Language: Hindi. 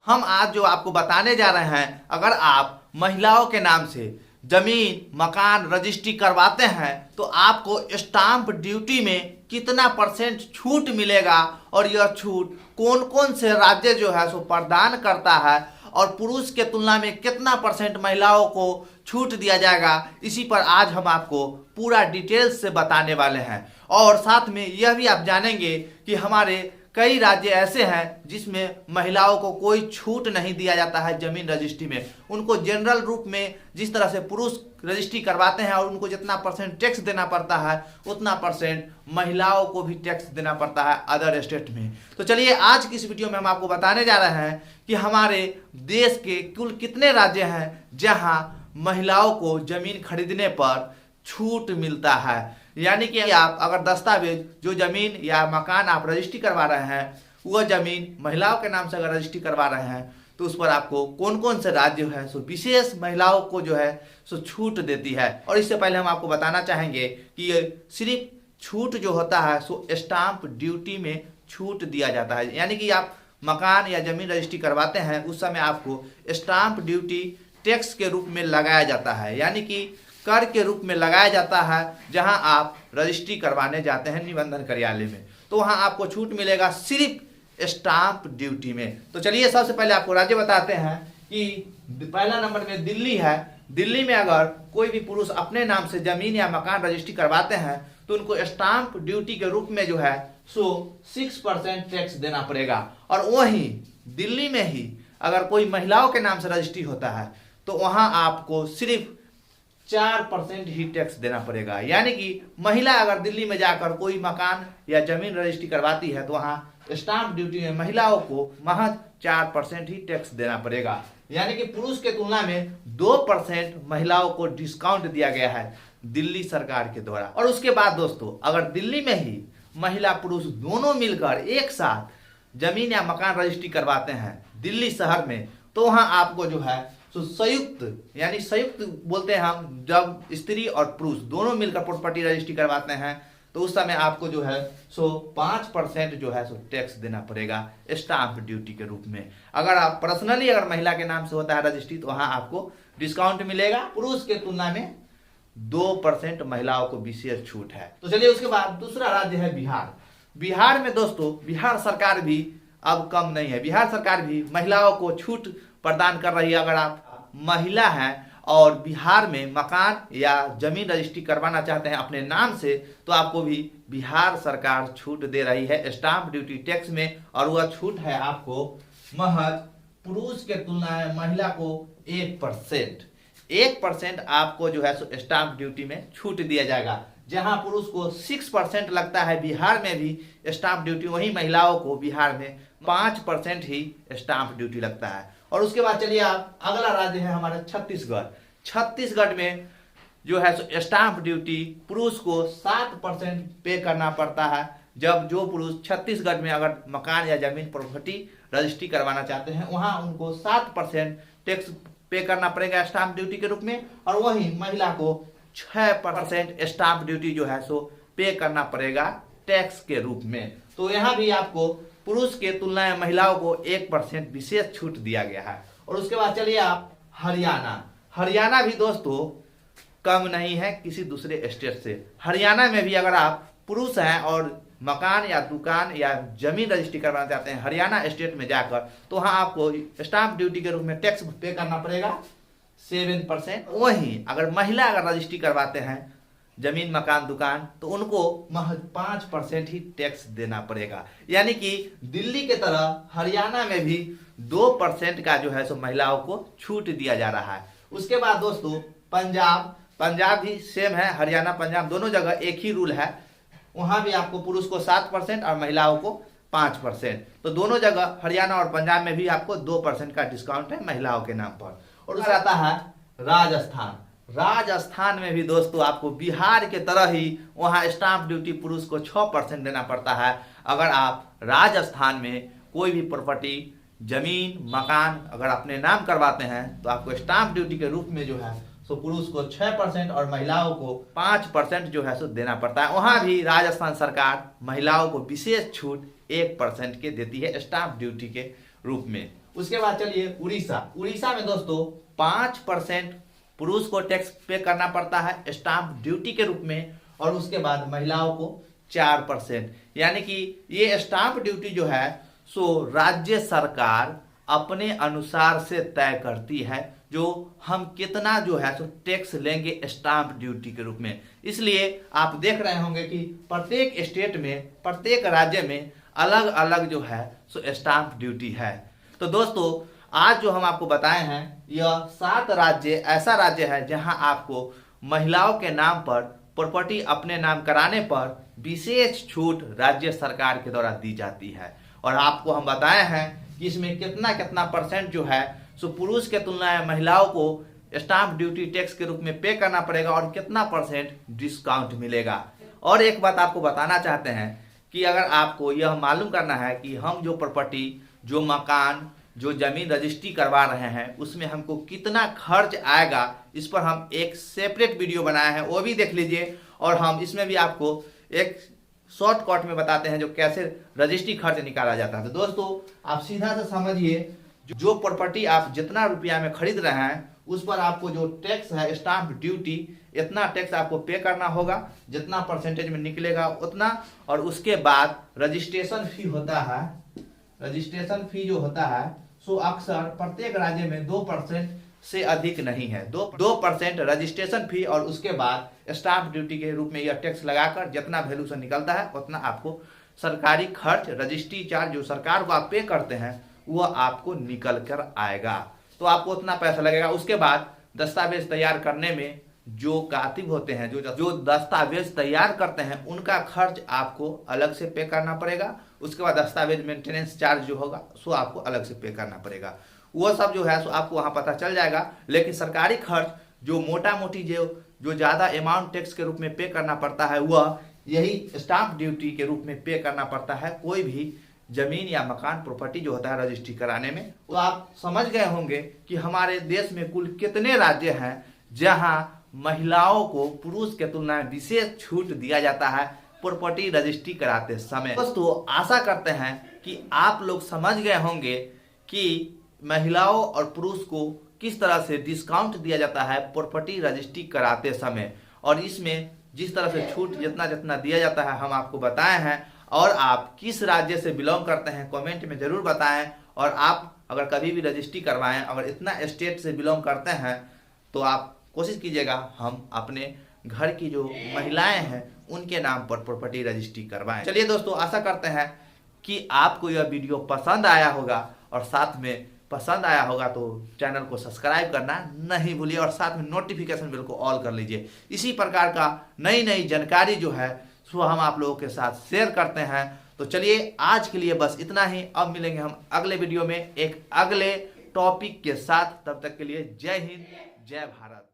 हम आज जो आपको बताने जा रहे हैं, अगर आप महिलाओं के नाम से जमीन मकान रजिस्ट्री करवाते हैं तो आपको स्टाम्प ड्यूटी में कितना परसेंट छूट मिलेगा और यह छूट कौन कौन से राज्य जो है सो प्रदान करता है और पुरुष के तुलना में कितना परसेंट महिलाओं को छूट दिया जाएगा, इसी पर आज हम आपको पूरा डिटेल्स से बताने वाले हैं। और साथ में यह भी आप जानेंगे कि हमारे कई राज्य ऐसे हैं जिसमें महिलाओं को कोई छूट नहीं दिया जाता है जमीन रजिस्ट्री में। उनको जनरल रूप में जिस तरह से पुरुष रजिस्ट्री करवाते हैं और उनको जितना परसेंट टैक्स देना पड़ता है उतना परसेंट महिलाओं को भी टैक्स देना पड़ता है अदर स्टेट में। तो चलिए आज की इस वीडियो में हम आपको बताने जा रहे हैं कि हमारे देश के कुल कितने राज्य हैं जहां महिलाओं को जमीन खरीदने पर छूट मिलता है। यानी कि आप अगर दस्तावेज जो जमीन या मकान आप रजिस्ट्री करवा रहे हैं वह जमीन महिलाओं के नाम से अगर रजिस्ट्री करवा रहे हैं तो उस पर आपको कौन कौन से राज्य है सो विशेष महिलाओं को जो है सो छूट देती है। और इससे पहले हम आपको बताना चाहेंगे कि ये सिर्फ छूट जो होता है सो स्टाम्प ड्यूटी में छूट दिया जाता है। यानी कि आप मकान या जमीन रजिस्ट्री करवाते हैं उस समय आपको स्टाम्प ड्यूटी टैक्स के रूप में लगाया जाता है, यानी कि कर के रूप में लगाया जाता है। जहां आप रजिस्ट्री करवाने जाते हैं निबंधन कार्यालय में तो वहां आपको छूट मिलेगा सिर्फ स्टाम्प ड्यूटी में। तो चलिए सबसे पहले आपको राज्य बताते हैं कि पहला नंबर में दिल्ली है। दिल्ली में अगर कोई भी पुरुष अपने नाम से जमीन या मकान रजिस्ट्री करवाते हैं तो उनको स्टाम्प ड्यूटी के रूप में जो है सो 6% टैक्स देना पड़ेगा। और वहीं दिल्ली में ही अगर कोई महिलाओं के नाम से रजिस्ट्री होता है तो वहां आपको सिर्फ 4% ही टैक्स देना पड़ेगा। यानी कि महिला अगर दिल्ली में जाकर कोई मकान या जमीन रजिस्ट्री करवाती है तो वहां स्टाम्प ड्यूटी में महिलाओं को महज 4% ही टैक्स देना पड़ेगा। यानी कि पुरुष के तुलना में 2% महिलाओं को डिस्काउंट दिया गया है दिल्ली सरकार के द्वारा। और उसके बाद दोस्तों अगर दिल्ली में ही महिला पुरुष दोनों मिलकर एक साथ जमीन या मकान रजिस्ट्री करवाते हैं दिल्ली शहर में तो वहां आपको जो है तो संयुक्त यानी संयुक्त बोलते हैं हम, जब स्त्री और पुरुष दोनों मिलकर प्रॉपर्टी रजिस्ट्री करवाते हैं तो उस समय आपको जो है सो 5% जो है सो टैक्स देना पड़ेगा स्टाम्प ड्यूटी के रूप में। अगर आप पर्सनली अगर महिला के नाम से होता है रजिस्ट्री तो वहां आपको डिस्काउंट मिलेगा, पुरुष के तुलना में 2% महिलाओं को विशेष छूट है। तो चलिए उसके बाद दूसरा राज्य है बिहार। बिहार में दोस्तों बिहार सरकार भी अब कम नहीं है, बिहार सरकार भी महिलाओं को छूट प्रदान कर रही है। अगर आप महिला हैं और बिहार में मकान या जमीन रजिस्ट्री करवाना चाहते हैं अपने नाम से तो आपको भी बिहार सरकार छूट दे रही है स्टाम्प ड्यूटी टैक्स में। और वह छूट है आपको महज पुरुष के तुलना में महिला को 1% आपको जो है स्टाम्प ड्यूटी में छूट दिया जाएगा। जहां पुरुष को 6% लगता है बिहार में भी स्टाम्प ड्यूटी, वहीं महिलाओं को बिहार में 5% ही स्टाम्प ड्यूटी लगता है। और उसके बाद चलिए आप अगला राज्य है हमारा छत्तीसगढ़। छत्तीसगढ़ में जो है स्टाम्प ड्यूटी पुरुष को 7% पे करना पड़ता है। जब जो पुरुष छत्तीसगढ़ में अगर मकान या जमीन प्रॉपर्टी रजिस्ट्री करवाना चाहते हैं वहां उनको 7% टैक्स पे करना पड़ेगा स्टाम्प ड्यूटी के रूप में। और वहीं महिला को 6% स्टाम्प ड्यूटी जो है सो पे करना पड़ेगा टैक्स के रूप में। तो यहाँ भी आपको पुरुष के तुलना में महिलाओं को 1% विशेष छूट दिया गया है। और उसके बाद चलिए आप हरियाणा। हरियाणा भी दोस्तों कम नहीं है किसी दूसरे स्टेट से। हरियाणा में भी अगर आप पुरुष हैं और मकान या दुकान या जमीन रजिस्ट्री करवाना चाहते हैं हरियाणा स्टेट में जाकर तो वहाँ आपको स्टाम्प ड्यूटी के रूप में टैक्स पे करना पड़ेगा 7%। वहीं अगर महिला अगर रजिस्ट्री करवाते हैं जमीन मकान दुकान तो उनको महज 5% ही टैक्स देना पड़ेगा। यानी कि दिल्ली के तरह हरियाणा में भी 2% का जो है सो महिलाओं को छूट दिया जा रहा है। उसके बाद दोस्तों पंजाब भी सेम है, हरियाणा पंजाब दोनों जगह एक ही रूल है। वहां भी आपको पुरुष को 7% और महिलाओं को 5%। तो दोनों जगह हरियाणा और पंजाब में भी आपको 2% का डिस्काउंट है महिलाओं के नाम पर। और उसका आता है राजस्थान। राजस्थान में भी दोस्तों आपको बिहार के तरह ही वहां स्टाम्प ड्यूटी पुरुष को 6% देना पड़ता है। अगर आप राजस्थान में कोई भी प्रॉपर्टी जमीन मकान अगर अपने नाम करवाते हैं तो आपको स्टाम्प ड्यूटी के रूप में जो है सो पुरुष को 6% और महिलाओं को 5% जो है सो देना पड़ता है। वहां भी राजस्थान सरकार महिलाओं को विशेष छूट 1% के देती है स्टाम्प ड्यूटी के रूप में। उसके बाद चलिए उड़ीसा। उड़ीसा में दोस्तों 5% पुरुष को टैक्स पे करना पड़ता है स्टाम्प ड्यूटी के रूप में, और उसके बाद महिलाओं को 4%। यानी कि ये स्टाम्प ड्यूटी जो है सो राज्य सरकार अपने अनुसार से तय करती है, जो हम कितना जो है सो टैक्स लेंगे स्टाम्प ड्यूटी के रूप में। इसलिए आप देख रहे होंगे कि प्रत्येक स्टेट में, प्रत्येक राज्य में अलग अलग जो है सो स्टाम्प ड्यूटी है। तो दोस्तों आज जो हम आपको बताए हैं यह 7 राज्य ऐसा राज्य है जहां आपको महिलाओं के नाम पर प्रॉपर्टी अपने नाम कराने पर विशेष छूट राज्य सरकार के द्वारा दी जाती है। और आपको हम बताए हैं कि इसमें कितना कितना परसेंट जो है सो पुरुष के तुलना में महिलाओं को स्टाम्प ड्यूटी टैक्स के रूप में पे करना पड़ेगा और कितना परसेंट डिस्काउंट मिलेगा। और एक बात आपको बताना चाहते हैं कि अगर आपको यह मालूम करना है कि हम जो प्रॉपर्टी, जो मकान, जो जमीन रजिस्ट्री करवा रहे हैं उसमें हमको कितना खर्च आएगा, इस पर हम एक सेपरेट वीडियो बनाए हैं, वो भी देख लीजिए। और हम इसमें भी आपको एक शॉर्टकट में बताते हैं जो कैसे रजिस्ट्री खर्च निकाला जाता है। तो दोस्तों आप सीधा से समझिए, जो प्रॉपर्टी आप जितना रुपया में खरीद रहे हैं उस पर आपको जो टैक्स है स्टाम्प ड्यूटी, इतना टैक्स आपको पे करना होगा, जितना परसेंटेज में निकलेगा उतना। और उसके बाद रजिस्ट्रेशन फी होता है, रजिस्ट्रेशन फी जो होता है सो अक्सर प्रत्येक राज्य में 2% से अधिक नहीं है। 2% रजिस्ट्रेशन फी और उसके बाद स्टाम्प ड्यूटी के रूप में यह टैक्स लगाकर जितना वैल्यू से निकलता है उतना आपको सरकारी खर्च, रजिस्ट्री चार्ज जो सरकार को आप पे करते हैं वह आपको निकल कर आएगा। तो आपको उतना पैसा लगेगा। उसके बाद दस्तावेज तैयार करने में जो कातिब होते हैं, जो दस्तावेज तैयार करते हैं, उनका खर्च आपको अलग से पे करना पड़ेगा। उसके बाद दस्तावेज मेंटेनेंस चार्ज जो होगा सो आपको अलग से पे करना पड़ेगा। वो सब जो है सो आपको वहां पता चल जाएगा। लेकिन सरकारी खर्च जो मोटा मोटी जो ज्यादा अमाउंट टैक्स के रूप में पे करना पड़ता है वह यही स्टाम्प ड्यूटी के रूप में पे करना पड़ता है कोई भी जमीन या मकान प्रॉपर्टी जो होता है रजिस्ट्री कराने में। तो आप समझ गए होंगे कि हमारे देश में कुल कितने राज्य हैं जहां महिलाओं को पुरुष के तुलना में विशेष छूट दिया जाता है प्रॉपर्टी रजिस्ट्री कराते समय। दोस्तों आशा करते हैं कि आप लोग समझ गए होंगे कि महिलाओं और पुरुष को किस तरह से डिस्काउंट दिया जाता है प्रॉपर्टी रजिस्ट्री कराते समय, और इसमें जिस तरह से छूट जितना जितना दिया जाता है हम आपको बताए हैं। और आप किस राज्य से बिलोंग करते हैं कमेंट में जरूर बताएं। और आप अगर कभी भी रजिस्ट्री करवाएं, अगर इतना स्टेट से बिलोंग करते हैं तो आप कोशिश कीजिएगा हम अपने घर की जो महिलाएं हैं उनके नाम पर प्रॉपर्टी रजिस्ट्री करवाएं। चलिए दोस्तों आशा करते हैं कि आपको यह वीडियो पसंद आया होगा, और साथ में पसंद आया होगा तो चैनल को सब्सक्राइब करना नहीं भूलिए और साथ में नोटिफिकेशन बेल को ऑल कर लीजिए। इसी प्रकार का नई नई जानकारी जो है सो हम आप लोगों के साथ शेयर करते हैं। तो चलिए आज के लिए बस इतना ही। अब मिलेंगे हम अगले वीडियो में एक अगले टॉपिक के साथ। तब तक के लिए जय हिंद, जय भारत।